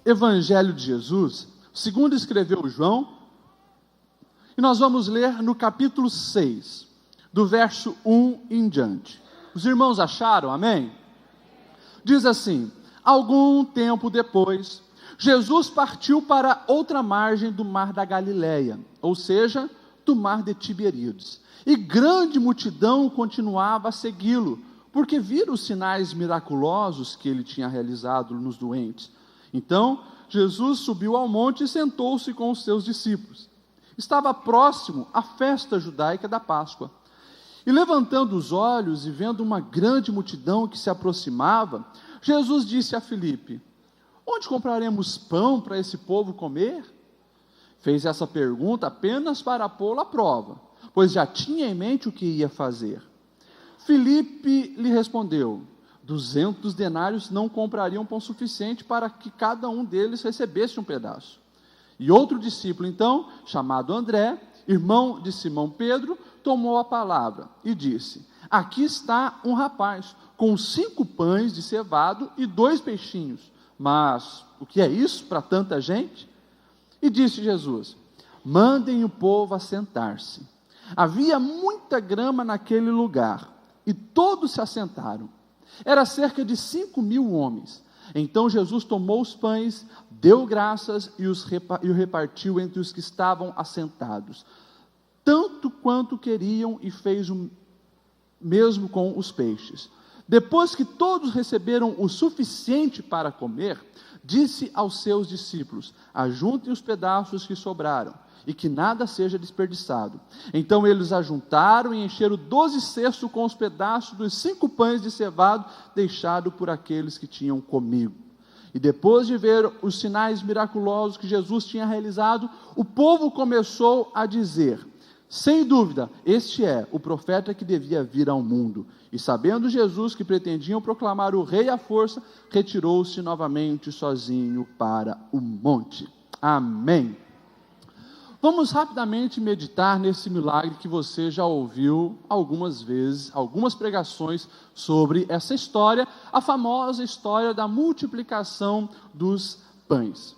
Evangelho de Jesus, segundo escreveu João, e nós vamos ler no capítulo 6, do verso 1 em diante. Os irmãos acharam, amém? Diz assim: algum tempo depois, Jesus partiu para outra margem do mar da Galileia, ou seja, do mar de Tiberíades. E grande multidão continuava a segui-lo, porque viram os sinais miraculosos que ele tinha realizado nos doentes. Então, Jesus subiu ao monte e sentou-se com os seus discípulos. Estava próximo à festa judaica da Páscoa. E levantando os olhos e vendo uma grande multidão que se aproximava, Jesus disse a Filipe: onde compraremos pão para esse povo comer? Fez essa pergunta apenas para pô-lo à prova, pois já tinha em mente o que ia fazer. Filipe lhe respondeu: 200 denários não comprariam pão suficiente para que cada um deles recebesse um pedaço. E outro discípulo, então, chamado André, irmão de Simão Pedro, tomou a palavra e disse: aqui está um rapaz com 5 pães de cevado e 2 peixinhos. Mas o que é isso para tanta gente? E disse Jesus: mandem o povo assentar-se. Havia muita grama naquele lugar, e todos se assentaram. Era cerca de 5.000 homens. Então Jesus tomou os pães, deu graças e o repartiu entre os que estavam assentados, tanto quanto queriam, e fez o mesmo com os peixes. Depois que todos receberam o suficiente para comer, disse aos seus discípulos: ajuntem os pedaços que sobraram, e que nada seja desperdiçado. Então eles ajuntaram e encheram 12 cestos com os pedaços dos 5 pães de cevado, deixado por aqueles que tinham comido. E depois de ver os sinais miraculosos que Jesus tinha realizado, o povo começou a dizer: sem dúvida, este é o profeta que devia vir ao mundo. E sabendo Jesus que pretendiam proclamar o rei à força, retirou-se novamente sozinho para o monte. Amém. Vamos rapidamente meditar nesse milagre que você já ouviu algumas vezes, algumas pregações sobre essa história, a famosa história da multiplicação dos pães.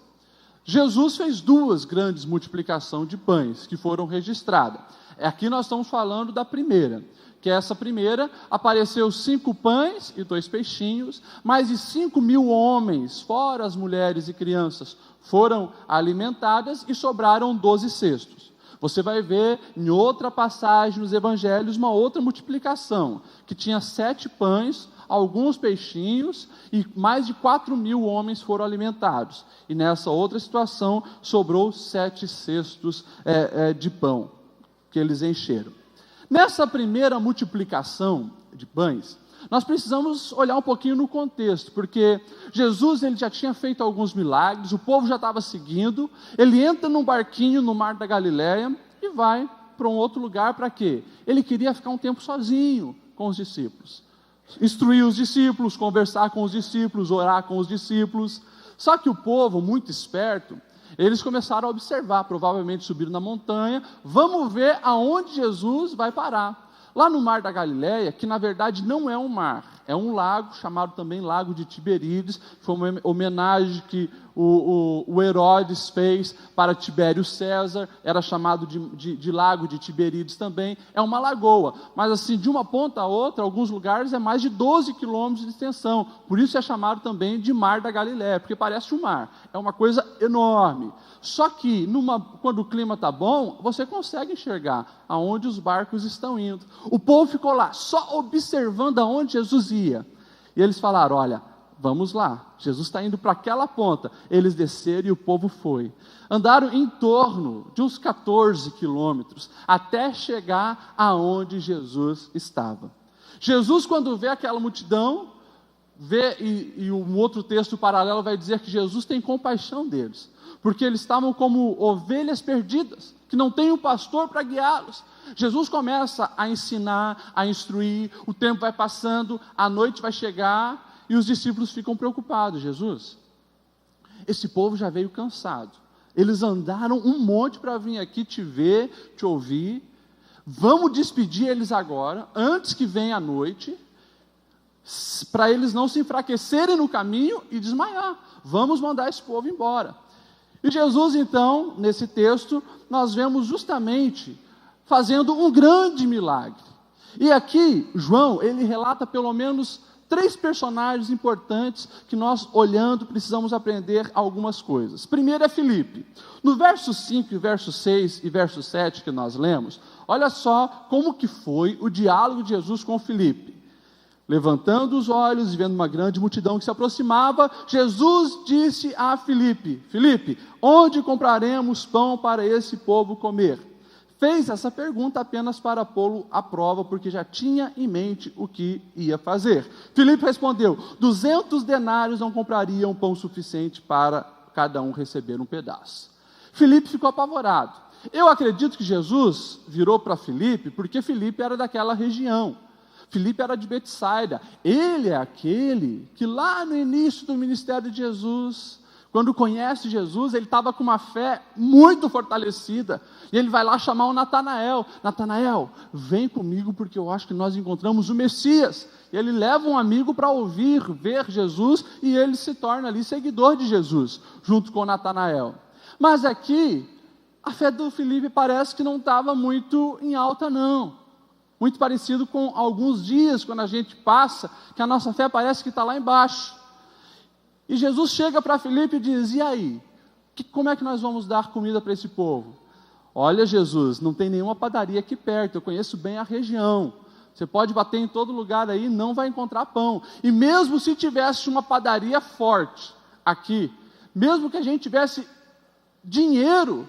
Jesus fez 2 grandes multiplicações de pães que foram registradas. Aqui nós estamos falando da primeira, que essa primeira apareceu 5 pães e 2 peixinhos, mais de 5.000 homens, fora as mulheres e crianças, foram alimentadas e sobraram 12 cestos. Você vai ver em outra passagem nos evangelhos uma outra multiplicação, que tinha 7 pães, alguns peixinhos, e mais de 4.000 homens foram alimentados. E nessa outra situação sobrou 7 cestos de pão, que eles encheram. Nessa primeira multiplicação de pães, nós precisamos olhar um pouquinho no contexto, porque Jesus ele já tinha feito alguns milagres, o povo já estava seguindo, ele entra num barquinho no mar da Galileia e vai para um outro lugar. Para quê? Ele queria ficar um tempo sozinho com os discípulos, instruir os discípulos, conversar com os discípulos, orar com os discípulos. Só que o povo, muito esperto, eles começaram a observar, provavelmente subiram na montanha, vamos ver aonde Jesus vai parar. Lá no mar da Galileia, que na verdade não é um mar, é um lago, chamado também Lago de Tiberíades, foi uma homenagem que o Herodes fez para Tibério César, era chamado de Lago de Tiberíades também, é uma lagoa, mas assim, de uma ponta a outra, alguns lugares é mais de 12 quilômetros de extensão, por isso é chamado também de Mar da Galileia, porque parece um mar, é uma coisa enorme. Só que quando o clima está bom, você consegue enxergar aonde os barcos estão indo. O povo ficou lá, só observando aonde Jesus ia, e eles falaram: olha, vamos lá, Jesus está indo para aquela ponta. Eles desceram e o povo foi. Andaram em torno de uns 14 quilômetros, até chegar aonde Jesus estava. Jesus, quando vê aquela multidão, e um outro texto paralelo vai dizer que Jesus tem compaixão deles, porque eles estavam como ovelhas perdidas, que não tem um pastor para guiá-los. Jesus começa a ensinar, a instruir, o tempo vai passando, a noite vai chegar, e os discípulos ficam preocupados: Jesus, esse povo já veio cansado, eles andaram um monte para vir aqui te ver, te ouvir, vamos despedir eles agora, antes que venha a noite, para eles não se enfraquecerem no caminho e desmaiar. vamos mandar esse povo embora. E Jesus, então, nesse texto, nós vemos justamente fazendo um grande milagre. E aqui, João, ele relata pelo menos 3 personagens importantes que nós, olhando, precisamos aprender algumas coisas. Primeiro é Filipe. No verso 5, verso 6 e verso 7 que nós lemos, olha só como que foi o diálogo de Jesus com Filipe. Levantando os olhos e vendo uma grande multidão que se aproximava, Jesus disse a Filipe: Filipe, onde compraremos pão para esse povo comer? Fez essa pergunta apenas para pô-lo à prova, porque já tinha em mente o que ia fazer. Filipe respondeu: 200 denários não comprariam pão suficiente para cada um receber um pedaço. Filipe ficou apavorado. Eu acredito que Jesus virou para Filipe, porque Filipe era daquela região. Filipe era de Betsaida. Ele é aquele que lá no início do ministério de Jesus, quando conhece Jesus, ele estava com uma fé muito fortalecida. E ele vai lá chamar o Natanael. Natanael, vem comigo porque eu acho que nós encontramos o Messias. E ele leva um amigo para ouvir, ver Jesus, e ele se torna ali seguidor de Jesus, junto com o Natanael. Mas aqui, a fé do Filipe parece que não estava muito em alta, não. Muito parecido com alguns dias, quando a gente passa, que a nossa fé parece que está lá embaixo. E Jesus chega para Filipe e diz: e aí? Como é que nós vamos dar comida para esse povo? Olha, Jesus, não tem nenhuma padaria aqui perto, eu conheço bem a região. Você pode bater em todo lugar aí, não vai encontrar pão. E mesmo se tivesse uma padaria forte aqui, mesmo que a gente tivesse dinheiro,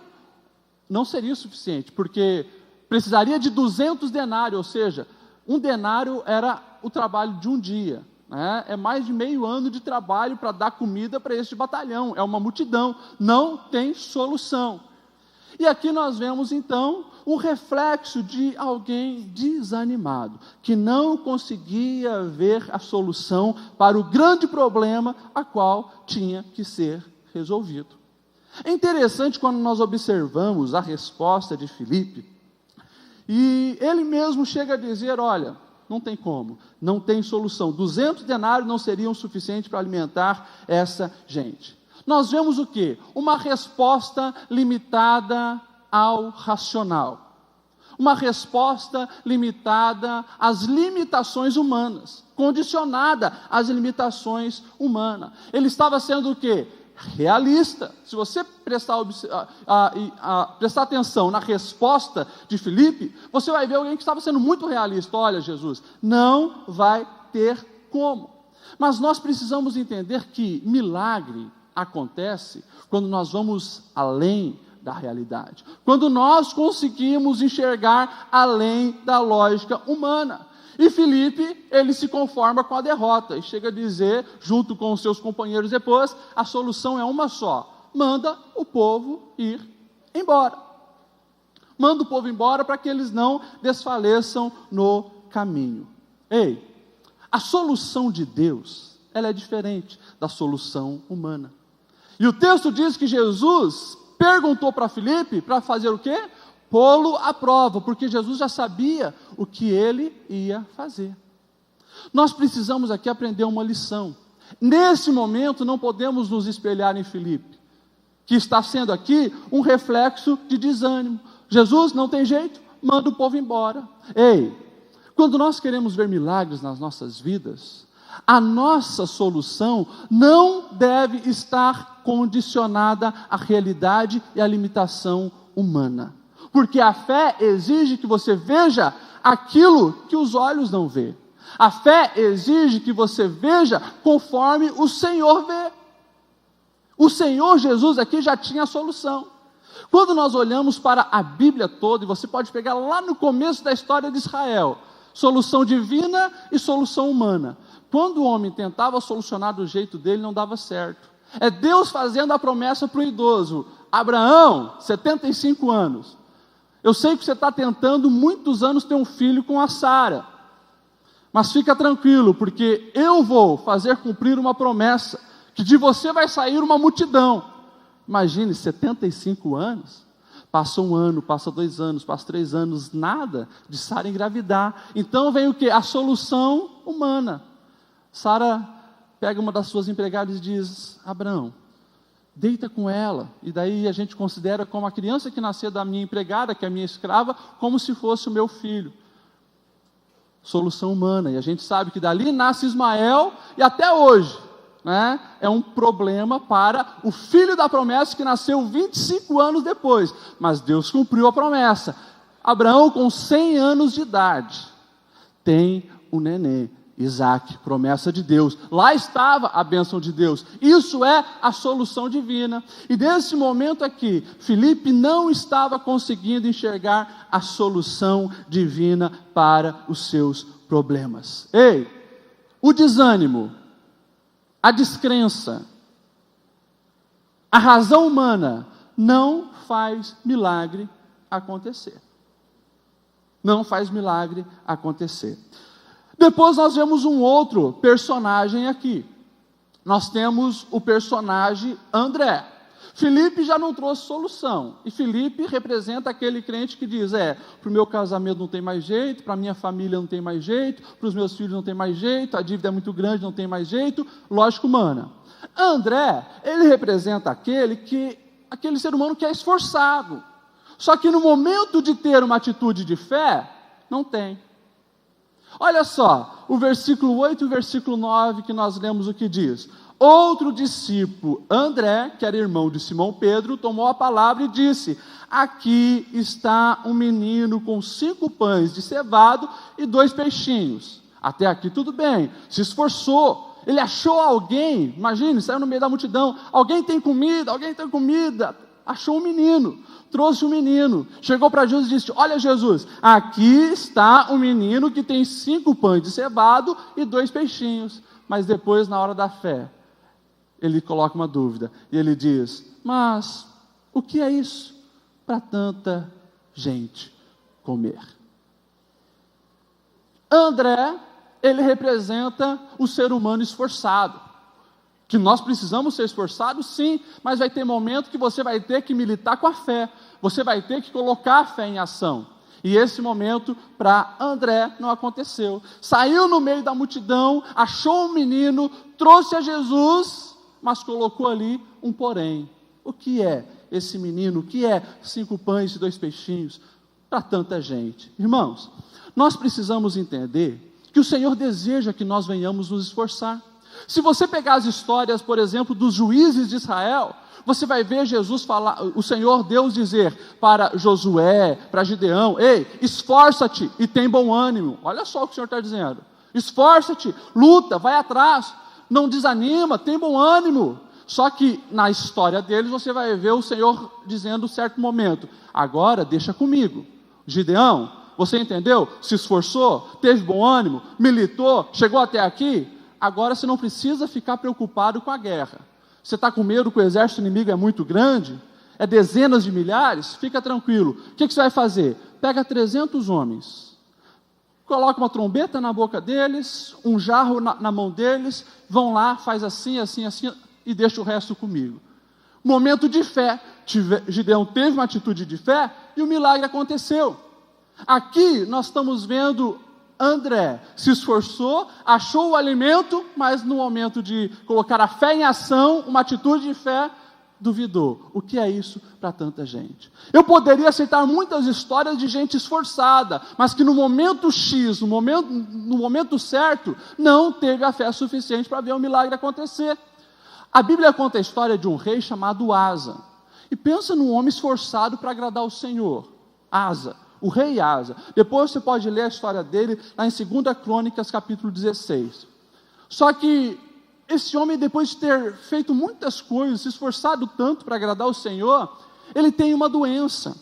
não seria o suficiente, porque precisaria de 200 denários, ou seja, um denário era o trabalho de um dia. É mais de meio ano de trabalho para dar comida para este batalhão, é uma multidão, não tem solução. E aqui nós vemos então o reflexo de alguém desanimado, que não conseguia ver a solução para o grande problema a qual tinha que ser resolvido. É interessante quando nós observamos a resposta de Filipe, e ele mesmo chega a dizer: olha, não tem como, não tem solução, 200 denários não seriam suficientes para alimentar essa gente. Nós vemos o quê? Uma resposta limitada ao racional, uma resposta limitada às limitações humanas, condicionada às limitações humanas. Ele estava sendo o quê? Realista. Se você prestar atenção na resposta de Filipe, você vai ver alguém que estava sendo muito realista. Olha, Jesus, não vai ter como. Mas nós precisamos entender que milagre acontece quando nós vamos além da realidade, quando nós conseguimos enxergar além da lógica humana. E Filipe, ele se conforma com a derrota e chega a dizer, junto com os seus companheiros depois, a solução é uma só: manda o povo ir embora. Manda o povo embora para que eles não desfaleçam no caminho. Ei, a solução de Deus, ela é diferente da solução humana. E o texto diz que Jesus perguntou para Filipe para fazer o quê? Pô-lo à prova, porque Jesus já sabia o que ele ia fazer. Nós precisamos aqui aprender uma lição. Nesse momento não podemos nos espelhar em Filipe, que está sendo aqui um reflexo de desânimo. Jesus, não tem jeito, manda o povo embora. Ei, quando nós queremos ver milagres nas nossas vidas, a nossa solução não deve estar condicionada à realidade e à limitação humana. Porque a fé exige que você veja aquilo que os olhos não vê. A fé exige que você veja conforme o Senhor vê. O Senhor Jesus aqui já tinha a solução. Quando nós olhamos para a Bíblia toda, e você pode pegar lá no começo da história de Israel, solução divina e solução humana. Quando o homem tentava solucionar do jeito dele, não dava certo. É Deus fazendo a promessa para o idoso: Abraão, 75 anos. Eu sei que você está tentando muitos anos ter um filho com a Sara, mas fica tranquilo, porque eu vou fazer cumprir uma promessa, que de você vai sair uma multidão. Imagine, 75 anos, passa um ano, passa 2 anos, passa 3 anos, nada de Sara engravidar. Então vem o quê? A solução humana. Sara pega uma das suas empregadas e diz: Abraão, deita com ela. E daí a gente considera como a criança que nasceu da minha empregada, que é a minha escrava, como se fosse o meu filho. Solução humana. E a gente sabe que dali nasce Ismael, e até hoje, né, é um problema para o filho da promessa que nasceu 25 anos depois. Mas Deus cumpriu a promessa. Abraão, com 100 anos de idade, tem um neném, Isaque, promessa de Deus. Lá estava a bênção de Deus. Isso é a solução divina. E nesse momento aqui, Filipe não estava conseguindo enxergar a solução divina para os seus problemas. Ei, o desânimo, a descrença, a razão humana não faz milagre acontecer. Não faz milagre acontecer. Depois nós vemos um outro personagem aqui. Nós temos o personagem André. Filipe já não trouxe solução. E Filipe representa aquele crente que diz: para o meu casamento não tem mais jeito, para a minha família não tem mais jeito, para os meus filhos não tem mais jeito, a dívida é muito grande, não tem mais jeito, lógica humana. André, ele representa aquele ser humano que é esforçado. Só que no momento de ter uma atitude de fé, não tem. Olha só, o versículo 8 e o versículo 9 que nós lemos o que diz: outro discípulo, André, que era irmão de Simão Pedro, tomou a palavra e disse: aqui está um menino com 5 pães de cevado e 2 peixinhos. Até aqui tudo bem, se esforçou, ele achou alguém, imagine, saiu no meio da multidão, alguém tem comida, achou um menino, trouxe um menino, chegou para Jesus e disse: olha Jesus, aqui está um menino que tem 5 pães de cevado e 2 peixinhos. Mas depois, na hora da fé, ele coloca uma dúvida, e ele diz: mas o que é isso para tanta gente comer? André, ele representa o ser humano esforçado. Que nós precisamos ser esforçados, sim, mas vai ter momento que você vai ter que militar com a fé, você vai ter que colocar a fé em ação. E esse momento, para André, não aconteceu. Saiu no meio da multidão, achou um menino, trouxe a Jesus, mas colocou ali um porém. O que é esse menino? O que é 5 pães e 2 peixinhos para tanta gente? Irmãos, nós precisamos entender que o Senhor deseja que nós venhamos nos esforçar. Se você pegar as histórias, por exemplo, dos juízes de Israel, você vai ver Jesus falar, o Senhor Deus dizer para Josué, para Gideão: ei, esforça-te e tem bom ânimo. Olha só o que o Senhor está dizendo: esforça-te, luta, vai atrás, não desanima, tem bom ânimo. Só que na história deles você vai ver o Senhor dizendo em certo momento: agora deixa comigo. Gideão, você entendeu? Se esforçou, teve bom ânimo, militou, chegou até aqui. Agora você não precisa ficar preocupado com a guerra. Você está com medo que o exército inimigo é muito grande? É dezenas de milhares? Fica tranquilo. O que você vai fazer? Pega 300 homens, coloca uma trombeta na boca deles, um jarro na mão deles, vão lá, faz assim, assim, assim, e deixa o resto comigo. Momento de fé. Gideão teve uma atitude de fé e o milagre aconteceu. Aqui nós estamos vendo André se esforçou, achou o alimento, mas no momento de colocar a fé em ação, uma atitude de fé, duvidou. O que é isso para tanta gente? Eu poderia aceitar muitas histórias de gente esforçada, mas que no momento X, no momento certo, não teve a fé suficiente para ver o milagre acontecer. A Bíblia conta a história de um rei chamado Asa. E pensa num homem esforçado para agradar o Senhor. Asa. O rei Asa. Depois você pode ler a história dele lá em 2 Crônicas, capítulo 16. Só que esse homem, depois de ter feito muitas coisas, se esforçado tanto para agradar o Senhor, ele tem uma doença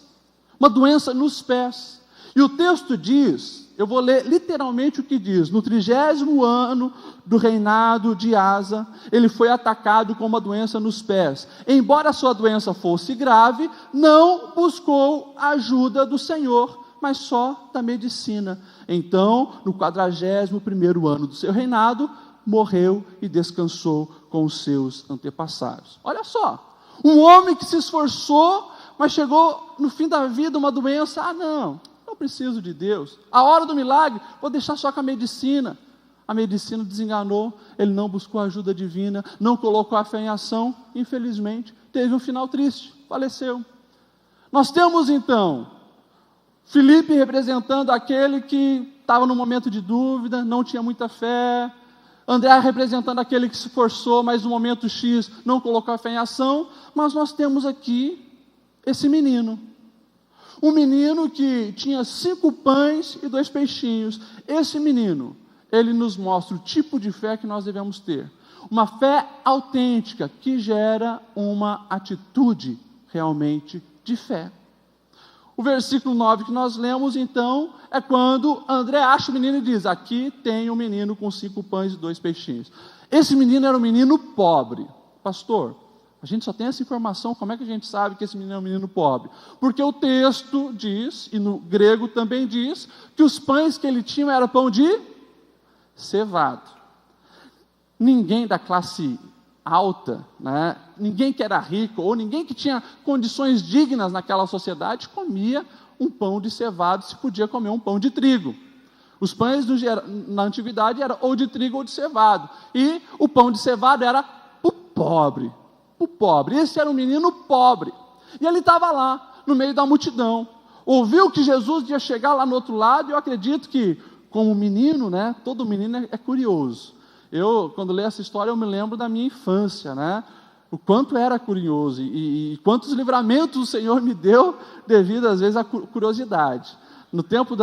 nos pés. E o texto diz, eu vou ler literalmente o que diz: no 30º ano do reinado de Asa, ele foi atacado com uma doença nos pés. Embora a sua doença fosse grave, não buscou a ajuda do Senhor, mas só da medicina. Então, no 41º ano do seu reinado, morreu e descansou com os seus antepassados. Olha só, um homem que se esforçou, mas chegou no fim da vida uma doença. Não preciso de Deus. A hora do milagre, vou deixar só com a medicina. a medicina desenganou, ele não buscou ajuda divina, não colocou a fé em ação, infelizmente, teve um final triste, faleceu. Nós temos então, Filipe representando aquele que estava no momento de dúvida, não tinha muita fé, André representando aquele que se esforçou, mas no momento X não colocou a fé em ação, mas nós temos aqui esse menino. Um menino que tinha 5 pães e 2 peixinhos. Esse menino, ele nos mostra o tipo de fé que nós devemos ter. Uma fé autêntica, que gera uma atitude realmente de fé. O versículo 9 que nós lemos, então, é quando André acha o menino e diz, aqui tem um menino com 5 pães e 2 peixinhos. Esse menino era um menino pobre. Pastor, a gente só tem essa informação, como é que a gente sabe que esse menino é um menino pobre? Porque o texto diz, e no grego também diz, que os pães que ele tinha era pão de cevado. Ninguém da classe alta, né, ninguém que era rico, ou ninguém que tinha condições dignas naquela sociedade, comia um pão de cevado, se podia comer um pão de trigo. Os pães na antiguidade eram ou de trigo ou de cevado, e o pão de cevado era para o pobre. O pobre, esse era um menino pobre, e ele estava lá, no meio da multidão, ouviu que Jesus ia chegar lá no outro lado, e eu acredito que, como menino, né, todo menino é curioso. Eu, quando leio essa história, eu me lembro da minha infância, né, o quanto era curioso, e quantos livramentos o Senhor me deu, devido às vezes à curiosidade. No tempo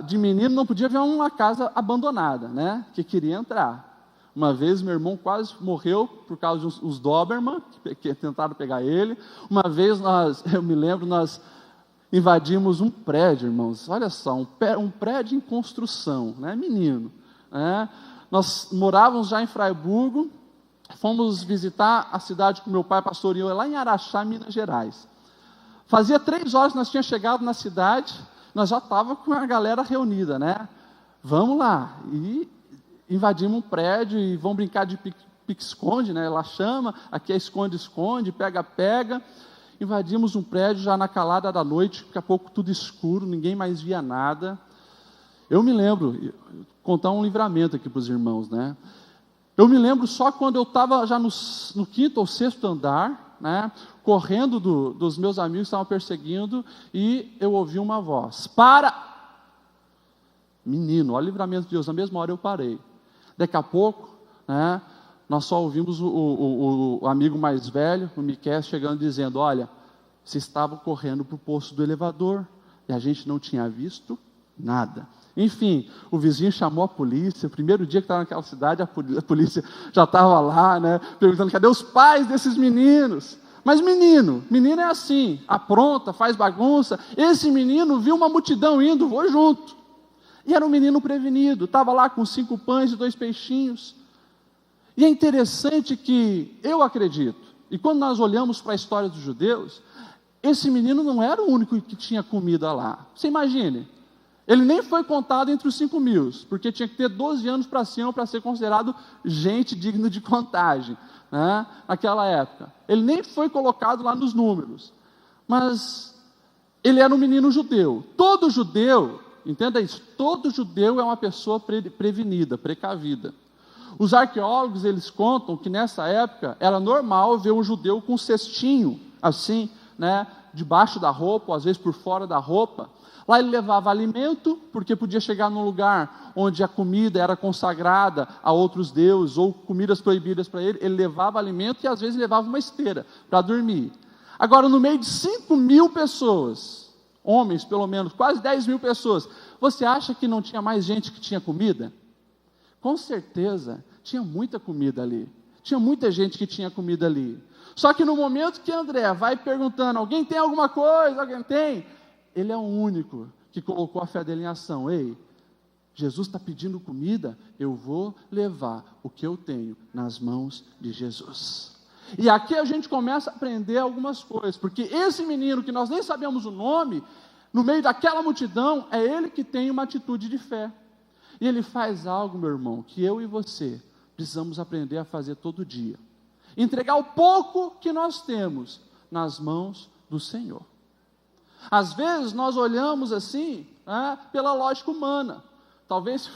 de menino, não podia ver uma casa abandonada, né, que queria entrar. Uma vez meu irmão quase morreu por causa de uns Doberman, que tentaram pegar ele. Uma vez eu me lembro, nós invadimos um prédio, irmãos. Olha só, um prédio em construção, né? Menino. Né? Nós morávamos já em Fraiburgo, fomos visitar a cidade que meu pai pastoreou, lá em Araxá, Minas Gerais. Fazia 3 horas que nós tínhamos chegado na cidade, nós já estávamos com a galera reunida, né? Vamos lá, e invadimos um prédio e vamos brincar de pique-esconde, né? Lá chama, aqui é esconde-esconde, pega-pega. Invadimos um prédio já na calada da noite, daqui a pouco tudo escuro, ninguém mais via nada. Eu me lembro, vou contar um livramento aqui para os irmãos, né? Eu me lembro só quando eu estava já no 5º ou 6º andar, né? Correndo dos meus amigos que estavam perseguindo, e eu ouvi uma voz, para! Menino, olha o livramento de Deus, na mesma hora eu parei. Daqui a pouco, né, nós só ouvimos o amigo mais velho, o Miquel, chegando dizendo, olha, vocês estavam correndo para o posto do elevador, e a gente não tinha visto nada. Enfim, o vizinho chamou a polícia, o primeiro dia que estava naquela cidade, a polícia já estava lá, né, perguntando, cadê os pais desses meninos? Mas menino é assim, apronta, faz bagunça. Esse menino viu uma multidão indo, vou junto. E era um menino prevenido, estava lá com 5 pães e 2 peixinhos. E é interessante que, eu acredito, e quando nós olhamos para a história dos judeus, esse menino não era o único que tinha comida lá. Você imagine, ele nem foi contado entre os 5.000, porque tinha que ter 12 anos para cima para ser considerado gente digna de contagem, né, naquela época. Ele nem foi colocado lá nos números, mas ele era um menino judeu. Todo judeu, entenda isso, todo judeu é uma pessoa prevenida, precavida. Os arqueólogos, eles contam que nessa época era normal ver um judeu com um cestinho, assim, né, debaixo da roupa, ou às vezes por fora da roupa. Lá ele levava alimento, porque podia chegar num lugar onde a comida era consagrada a outros deuses, ou comidas proibidas para ele, ele levava alimento e às vezes levava uma esteira para dormir. Agora, no meio de 5.000 pessoas, homens pelo menos, quase 10.000 pessoas, você acha que não tinha mais gente que tinha comida? Com certeza, tinha muita comida ali, tinha muita gente que tinha comida ali. Só que no momento que André vai perguntando, alguém tem alguma coisa, alguém tem? Ele é o único que colocou a fé dele em ação. Ei, Jesus está pedindo comida, eu vou levar o que eu tenho nas mãos de Jesus. E aqui a gente começa a aprender algumas coisas, porque esse menino que nós nem sabemos o nome, no meio daquela multidão, é ele que tem uma atitude de fé. E ele faz algo, meu irmão, que eu e você precisamos aprender a fazer todo dia. Entregar o pouco que nós temos nas mãos do Senhor. Às vezes nós olhamos assim, né, pela lógica humana. Talvez se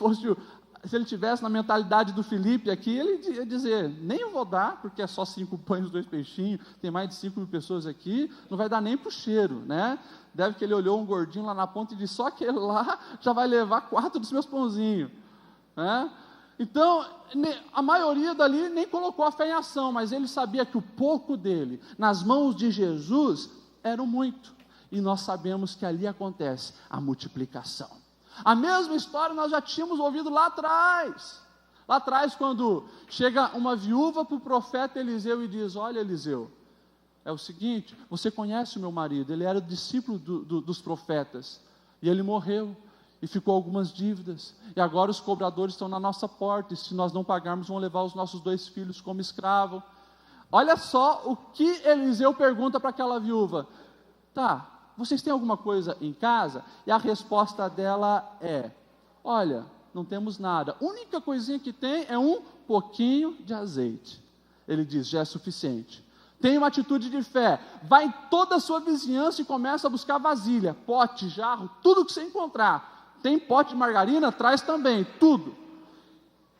se ele tivesse na mentalidade do Felipe aqui, ele ia dizer, nem vou dar, porque é só 5 pães e 2 peixinhos, tem mais de 5.000 pessoas aqui, não vai dar nem para o cheiro, né? Deve que ele olhou um gordinho lá na ponta e disse, só aquele lá já vai levar 4 dos meus pãozinhos, né? Então, a maioria dali nem colocou a fé em ação, mas ele sabia que o pouco dele, nas mãos de Jesus, era muito, e nós sabemos que ali acontece a multiplicação. A mesma história nós já tínhamos ouvido lá atrás quando chega uma viúva para o profeta Eliseu e diz, olha Eliseu, é o seguinte, você conhece o meu marido, ele era discípulo dos profetas, e ele morreu, e ficou algumas dívidas, e agora os cobradores estão na nossa porta, e se nós não pagarmos vão levar os nossos 2 filhos como escravo. Olha só o que Eliseu pergunta para aquela viúva, tá, vocês têm alguma coisa em casa? E a resposta dela é, olha, não temos nada, a única coisinha que tem é um pouquinho de azeite. Ele diz, já é suficiente. Tem uma atitude de fé, vai em toda a sua vizinhança e começa a buscar vasilha, pote, jarro, tudo que você encontrar. Tem pote de margarina? Traz também, tudo.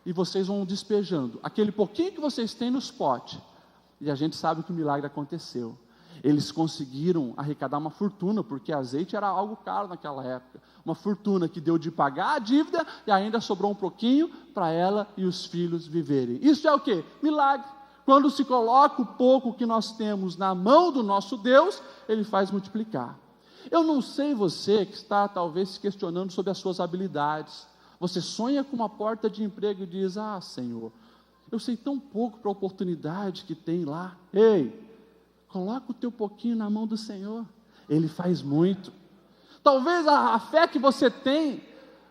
E vocês vão despejando aquele pouquinho que vocês têm nos potes. E a gente sabe que o milagre aconteceu. Eles conseguiram arrecadar uma fortuna, porque azeite era algo caro naquela época, uma fortuna que deu de pagar a dívida, e ainda sobrou um pouquinho para ela e os filhos viverem. Isso é o quê? Milagre. Quando se coloca o pouco que nós temos na mão do nosso Deus, Ele faz multiplicar. Eu não sei você que está talvez se questionando sobre as suas habilidades, você sonha com uma porta de emprego e diz, Senhor, eu sei tão pouco para a oportunidade que tem lá. Ei, coloca o teu pouquinho na mão do Senhor, Ele faz muito. Talvez a fé que você tem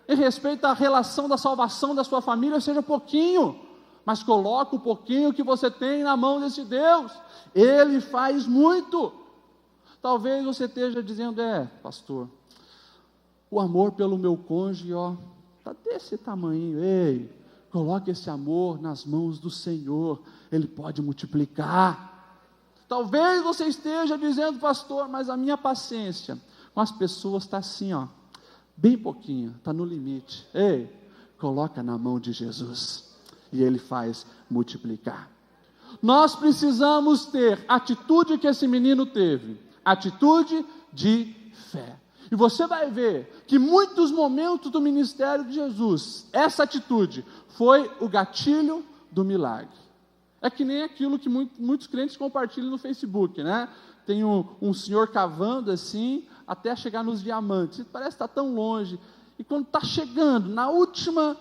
em respeito à relação da salvação da sua família seja pouquinho, mas coloca o pouquinho que você tem na mão desse Deus, Ele faz muito. Talvez você esteja dizendo, pastor, o amor pelo meu cônjuge, está desse tamanho. Ei, coloque esse amor nas mãos do Senhor, Ele pode multiplicar. Talvez você esteja dizendo, pastor, mas a minha paciência com as pessoas está assim, bem pouquinho, está no limite. Ei, coloca na mão de Jesus, e Ele faz multiplicar. Nós precisamos ter a atitude que esse menino teve, atitude de fé. E você vai ver que muitos momentos do ministério de Jesus, essa atitude foi o gatilho do milagre. É que nem aquilo que muitos crentes compartilham no Facebook, né? Tem um senhor cavando assim, até chegar nos diamantes, parece que está tão longe, e quando está chegando, na última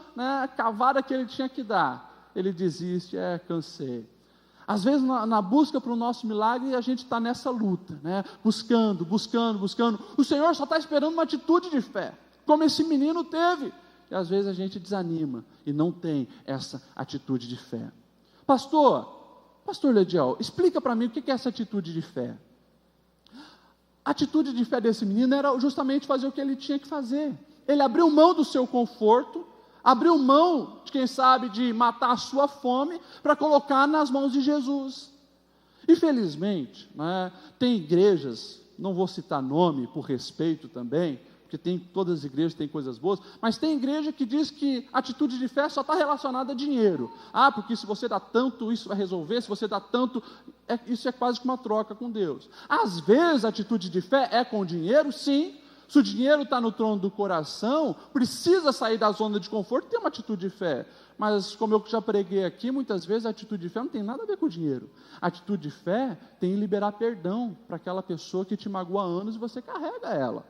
cavada que ele tinha que dar, ele desiste, cansei. Às vezes na busca para o nosso milagre, a gente está nessa luta, buscando, o Senhor só está esperando uma atitude de fé, como esse menino teve, e às vezes a gente desanima, e não tem essa atitude de fé. Pastor Lediel, explica para mim o que é essa atitude de fé. A atitude de fé desse menino era justamente fazer o que ele tinha que fazer, ele abriu mão do seu conforto, abriu mão, quem sabe, de matar a sua fome, para colocar nas mãos de Jesus. Infelizmente, tem igrejas, não vou citar nome, por respeito também, porque todas as igrejas têm coisas boas, mas tem igreja que diz que a atitude de fé só está relacionada a dinheiro. Porque se você dá tanto, isso vai resolver, se você dá tanto, isso é quase que uma troca com Deus. Às vezes a atitude de fé é com dinheiro, sim. Se o dinheiro está no trono do coração, precisa sair da zona de conforto e ter uma atitude de fé. Mas como eu já preguei aqui, muitas vezes a atitude de fé não tem nada a ver com o dinheiro. A atitude de fé tem em liberar perdão para aquela pessoa que te magoa há anos e você carrega ela.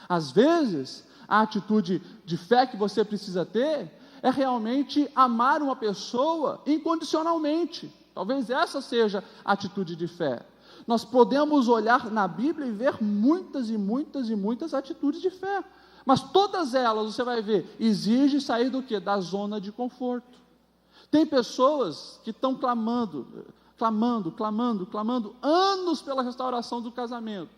Às vezes, a atitude de fé que você precisa ter é realmente amar uma pessoa incondicionalmente. Talvez essa seja a atitude de fé. Nós podemos olhar na Bíblia e ver muitas e muitas e muitas atitudes de fé, mas todas elas, você vai ver, exigem sair do quê? Da zona de conforto. Tem pessoas que estão clamando anos pela restauração do casamento,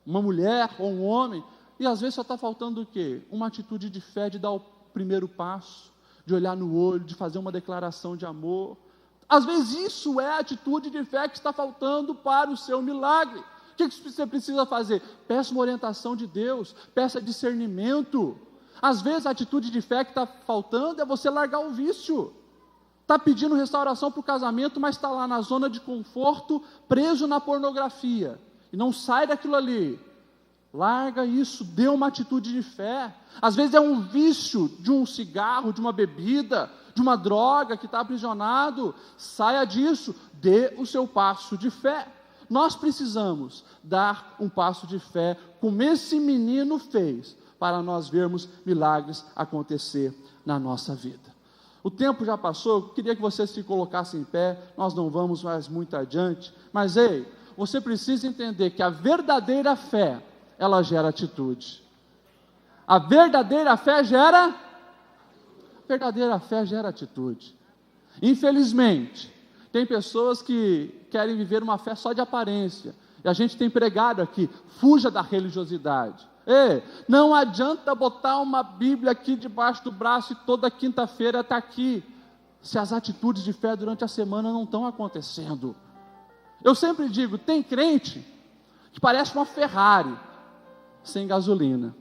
uma mulher ou um homem, e às vezes só está faltando o quê? Uma atitude de fé, de dar o primeiro passo, de olhar no olho, de fazer uma declaração de amor. Às vezes isso é a atitude de fé que está faltando para o seu milagre. O que você precisa fazer? Peça uma orientação de Deus, peça discernimento. Às vezes a atitude de fé que está faltando é você largar o vício. Está pedindo restauração para o casamento, mas está lá na zona de conforto, preso na pornografia, e não sai daquilo ali. Larga isso, dê uma atitude de fé. Às vezes é um vício de um cigarro, de uma bebida, de uma droga que está aprisionado. Saia disso, dê o seu passo de fé. Nós precisamos dar um passo de fé, como esse menino fez, para nós vermos milagres acontecer na nossa vida. O tempo já passou, eu queria que você se colocasse em pé, nós não vamos mais muito adiante, mas ei, você precisa entender que a verdadeira fé, ela gera atitude. A verdadeira fé gera atitude. Infelizmente, tem pessoas que querem viver uma fé só de aparência, e a gente tem pregado aqui, fuja da religiosidade. Não adianta botar uma Bíblia aqui debaixo do braço e toda quinta-feira está aqui, se as atitudes de fé durante a semana não estão acontecendo. Eu sempre digo, tem crente que parece uma Ferrari, sem gasolina.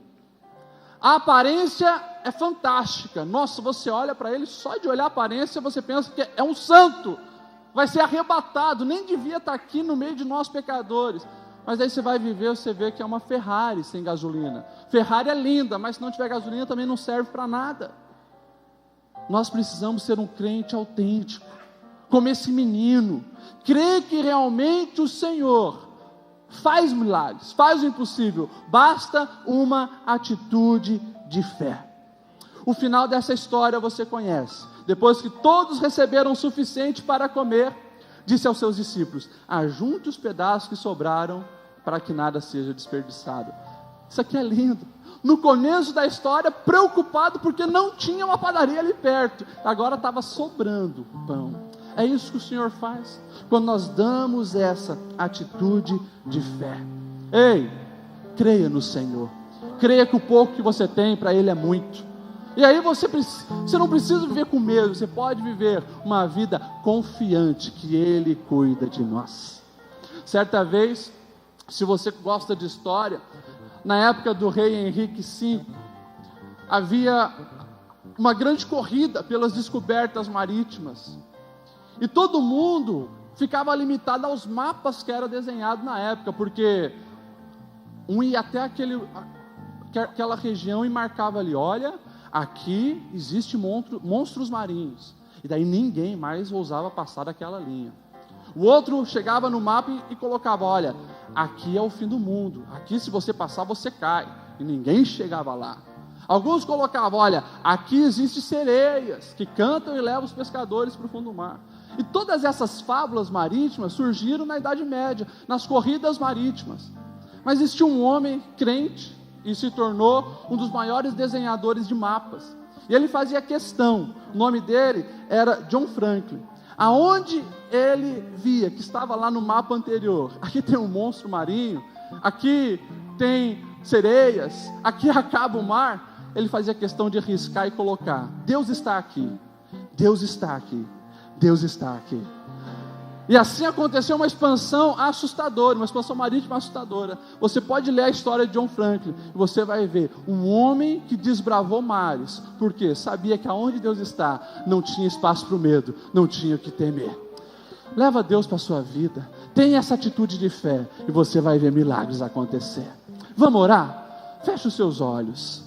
A aparência é fantástica, nossa, você olha para ele, só de olhar a aparência você pensa que é um santo, vai ser arrebatado, nem devia estar aqui no meio de nós pecadores. Mas aí você vai viver, você vê que é uma Ferrari sem gasolina. Ferrari é linda, mas se não tiver gasolina também não serve para nada. Nós precisamos ser um crente autêntico, como esse menino, crer que realmente o Senhor faz milagres, faz o impossível, basta uma atitude de fé. O final dessa história você conhece. Depois que todos receberam o suficiente para comer, disse aos seus discípulos: ajunte os pedaços que sobraram, para que nada seja desperdiçado. Isso aqui é lindo. No começo da história, preocupado porque não tinha uma padaria ali perto, agora estava sobrando pão. É isso que o Senhor faz, quando nós damos essa atitude de fé. Ei, creia no Senhor, creia que o pouco que você tem para Ele é muito. E aí você não precisa viver com medo, você pode viver uma vida confiante que Ele cuida de nós. Certa vez, se você gosta de história, na época do rei Henrique V, havia uma grande corrida pelas descobertas marítimas, e todo mundo ficava limitado aos mapas que eram desenhados na época, porque um ia até aquela região e marcava ali, olha, aqui existe monstros marinhos, e daí ninguém mais ousava passar daquela linha. O outro chegava no mapa e colocava, olha, aqui é o fim do mundo, aqui se você passar você cai, e ninguém chegava lá. Alguns colocavam, olha, aqui existem sereias, que cantam e levam os pescadores para o fundo do mar. E todas essas fábulas marítimas surgiram na Idade Média, nas corridas marítimas. Mas existia um homem crente, e se tornou um dos maiores desenhadores de mapas, e ele fazia questão, o nome dele era John Franklin. Aonde ele via que estava lá no mapa anterior, aqui tem um monstro marinho, aqui tem sereias, aqui acaba o mar, ele fazia questão de riscar e colocar, Deus está aqui, Deus está aqui, Deus está aqui. E assim aconteceu uma expansão assustadora, uma expansão marítima assustadora. Você pode ler a história de John Franklin, e você vai ver um homem que desbravou mares, porque sabia que aonde Deus está, não tinha espaço para o medo, não tinha o que temer. Leva Deus para a sua vida, tenha essa atitude de fé, e você vai ver milagres acontecer. Vamos orar? Feche os seus olhos.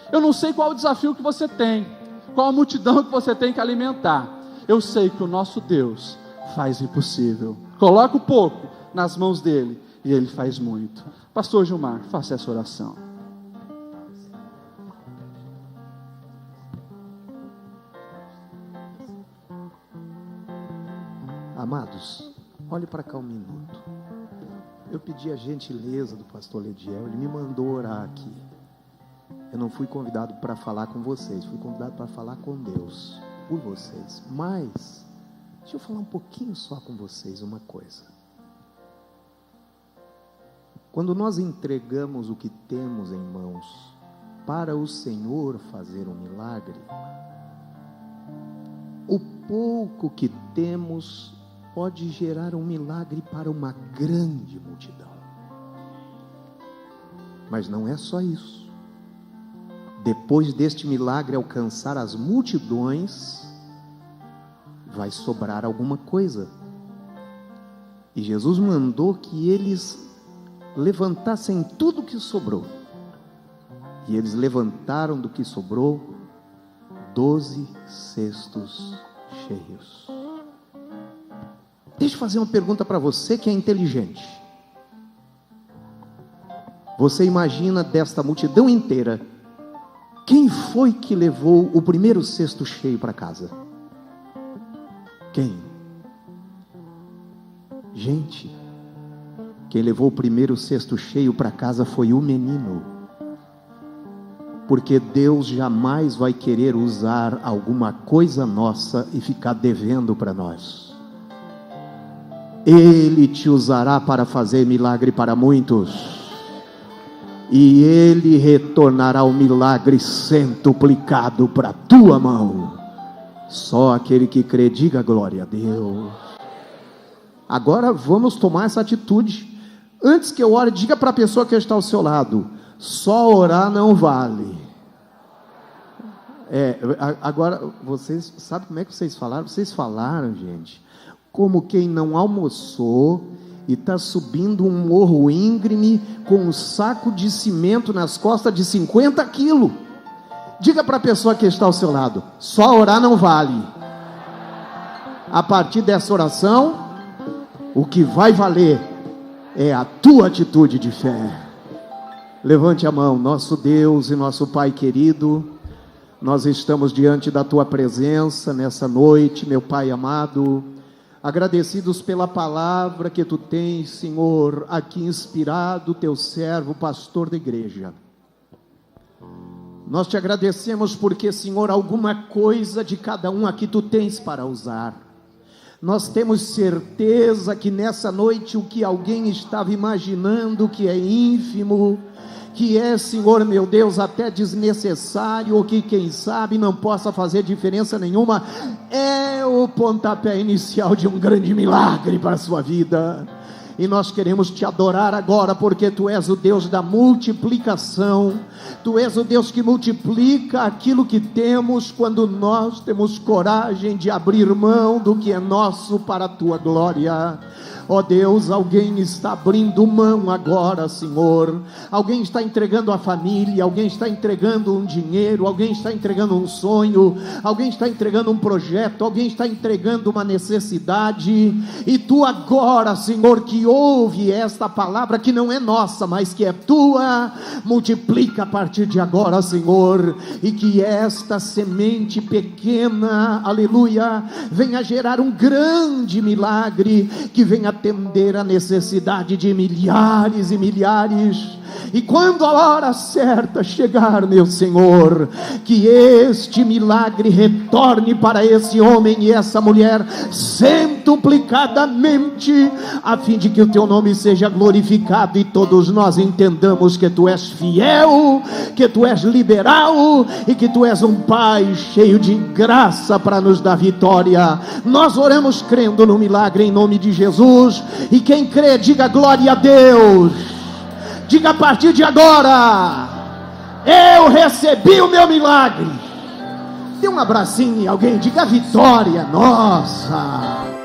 Eu não sei qual o desafio que você tem, qual a multidão que você tem que alimentar. Eu sei que o nosso Deus faz o impossível. Coloca o pouco nas mãos dele e ele faz muito. Pastor Gilmar, faça essa oração. Amados, olhe para cá um minuto. Eu pedi a gentileza do pastor Lediel, ele me mandou orar aqui. Eu não fui convidado para falar com vocês, fui convidado para falar com Deus, por vocês. Mas deixa eu falar um pouquinho só com vocês uma coisa. Quando nós entregamos o que temos em mãos para o Senhor fazer um milagre, o pouco que temos pode gerar um milagre para uma grande multidão. Mas não é só isso. depois deste milagre alcançar as multidões, vai sobrar alguma coisa. E Jesus mandou que eles levantassem tudo que sobrou. E eles levantaram do que sobrou 12 cestos cheios. Deixa eu fazer uma pergunta para você que é inteligente. Você imagina desta multidão inteira, quem foi que levou o primeiro cesto cheio para casa? Quem? Gente, quem levou o primeiro cesto cheio para casa foi o menino. Porque Deus jamais vai querer usar alguma coisa nossa e ficar devendo para nós. Ele te usará para fazer milagre para muitos. E Ele retornará o milagre centuplicado para a tua mão. Só aquele que crê, diga glória a Deus. Agora vamos tomar essa atitude. Antes que eu ore, diga para a pessoa que está ao seu lado: só orar não vale. Agora, vocês, sabe como é que vocês falaram? Vocês falaram, gente, como quem não almoçou e está subindo um morro íngreme com um saco de cimento nas costas de 50 quilos. Diga para a pessoa que está ao seu lado: só orar não vale. A partir dessa oração, o que vai valer é a tua atitude de fé. Levante a mão. Nosso Deus e nosso Pai querido, nós estamos diante da tua presença nessa noite, meu Pai amado, agradecidos pela palavra que tu tens, Senhor, aqui inspirado, teu servo, pastor da igreja. Nós te agradecemos porque, Senhor, alguma coisa de cada um aqui tu tens para usar. Nós temos certeza que nessa noite o que alguém estava imaginando que é ínfimo, que é, Senhor meu Deus, até desnecessário, ou que quem sabe não possa fazer diferença nenhuma, é o pontapé inicial de um grande milagre para a sua vida. E nós queremos te adorar agora, porque tu és o Deus da multiplicação. Tu és o Deus que multiplica aquilo que temos, quando nós temos coragem de abrir mão do que é nosso para a tua glória. Ó Deus, alguém está abrindo mão agora, Senhor. Alguém está entregando a família, alguém está entregando um dinheiro, alguém está entregando um sonho, alguém está entregando um projeto, alguém está entregando uma necessidade. E tu agora, Senhor, que ouve esta palavra que não é nossa, mas que é tua, multiplica a partir de agora, Senhor, e que esta semente pequena, aleluia, venha gerar um grande milagre, que venha atender a necessidade de milhares e milhares. E quando a hora certa chegar, meu Senhor, que este milagre retorne para esse homem e essa mulher centuplicadamente, a fim de que o teu nome seja glorificado e todos nós entendamos que tu és fiel, que tu és liberal e que tu és um Pai cheio de graça para nos dar vitória. Nós oramos crendo no milagre em nome de Jesus, e quem crê diga glória a Deus. Diga a partir de agora: eu recebi o meu milagre. Dê um abracinho em alguém, diga vitória, nossa.